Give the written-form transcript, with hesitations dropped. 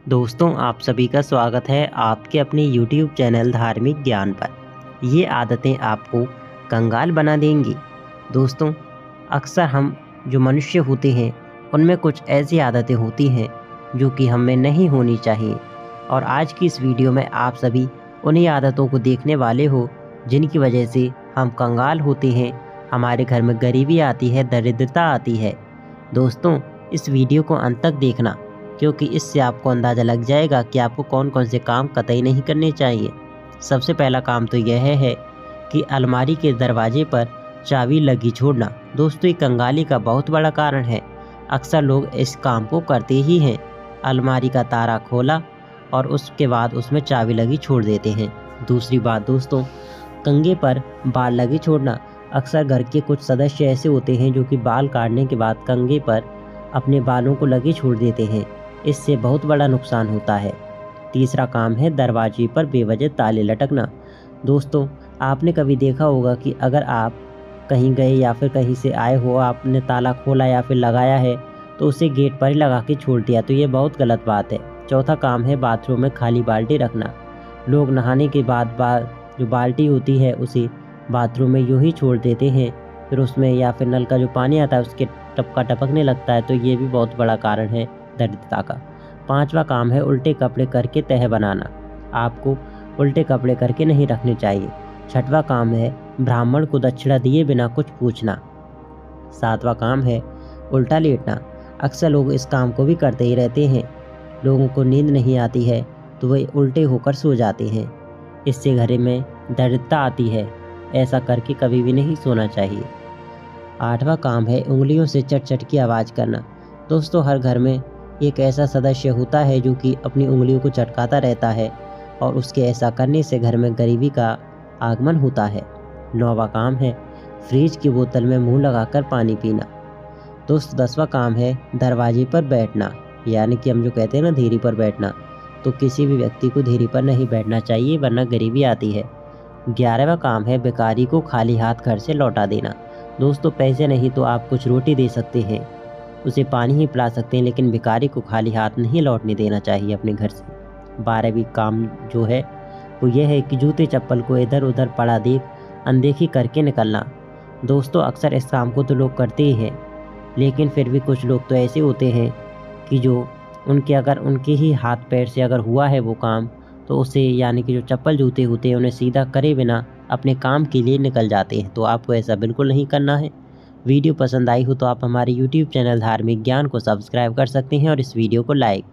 दोस्तों, आप सभी का स्वागत है आपके अपने YouTube चैनल धार्मिक ज्ञान पर। ये आदतें आपको कंगाल बना देंगी। दोस्तों, अक्सर हम जो मनुष्य होते हैं उनमें कुछ ऐसी आदतें होती हैं जो कि हम में नहीं होनी चाहिए। और आज की इस वीडियो में आप सभी उन्हीं आदतों को देखने वाले हो जिनकी वजह से हम कंगाल होते हैं, हमारे घर में गरीबी आती है, दरिद्रता आती है। दोस्तों, इस वीडियो को अंत तक देखना, क्योंकि इससे आपको अंदाज़ा लग जाएगा कि आपको कौन-कौन से काम कतई नहीं करने चाहिए। सबसे पहला काम तो यह है कि अलमारी के दरवाजे पर चाबी लगी छोड़ना। दोस्तों, ये कंगाली का बहुत बड़ा कारण है। अक्सर लोग इस काम को करते ही हैं। अलमारी का ताला खोला और उसके बाद उसमें चाबी लगी छोड़ देते हैं। दूसरी बात दोस्तों, कंघे पर बाल लगे छोड़ना। अक्सर घर के कुछ सदस्य ऐसे होते हैं जो कि बाल काटने के बाद कंघे पर अपने बालों को लगे छोड़ देते हैं। इससे बहुत बड़ा नुकसान होता है। तीसरा काम है दरवाजे पर बेवजह ताले लटकना। दोस्तों, आपने कभी देखा होगा कि अगर आप कहीं गए या फिर कहीं से आए हो, आपने ताला खोला या फिर लगाया है तो उसे गेट पर ही लगा के छोड़ दिया, तो ये बहुत गलत बात है। चौथा काम है बाथरूम में खाली बाल्टी रखना। लोग नहाने के बाद जो बाल्टी होती है उसे बाथरूम में यूँ ही छोड़ देते हैं, फिर उसमें या फिर नल का जो पानी आता है उसके टपका टपकने लगता है, तो ये भी बहुत बड़ा कारण है दरिद्रता का। पांचवा काम है उल्टे कपड़े करके तह बनाना। आपको उल्टे कपड़े करके नहीं रखने चाहिए। छठवां काम है ब्राह्मण को दक्षिणा दिए बिना कुछ पूछना। सातवां काम है उल्टा लेटना। अक्सर लोग इस काम को भी करते ही रहते हैं। लोगों को नींद नहीं आती है तो वे उल्टे होकर सो जाते हैं। इससे घर में दरिद्रता आती है। ऐसा करके कभी भी नहीं सोना चाहिए। आठवां काम है उंगलियों से चट चट की आवाज़ करना। दोस्तों, हर घर में एक ऐसा सदस्य होता है जो कि अपनी उंगलियों को चटकाता रहता है और उसके ऐसा करने से घर में गरीबी का आगमन होता है। नौवां काम है फ्रिज की बोतल में मुंह लगाकर पानी पीना। दोस्तों, 10वां काम है दरवाजे पर बैठना, यानी कि हम जो कहते हैं ना धीरे पर बैठना, तो किसी भी व्यक्ति को धीरे पर नहीं बैठना चाहिए वरना गरीबी आती है। 11वां काम है भिखारी को खाली हाथ घर से लौटा देना। दोस्तों, पैसे नहीं तो आप कुछ रोटी दे सकते हैं, उसे पानी ही पिला सकते हैं, लेकिन भिखारी को खाली हाथ नहीं लौटने देना चाहिए अपने घर से। 12वीं काम जो है वो ये है कि जूते चप्पल को इधर उधर पड़ा देख अनदेखी करके निकलना। दोस्तों, अक्सर इस काम को तो लोग करते ही हैं, लेकिन फिर भी कुछ लोग तो ऐसे होते हैं कि जो अगर उनके ही हाथ पैर से अगर हुआ है वो काम, तो उसे यानी कि जो चप्पल जूते होते हैं उन्हें सीधा करे बिना अपने काम के लिए निकल जाते हैं। तो आपको ऐसा बिल्कुल नहीं करना है। वीडियो पसंद आई हो तो आप हमारे YouTube चैनल धार्मिक ज्ञान को सब्सक्राइब कर सकते हैं और इस वीडियो को लाइक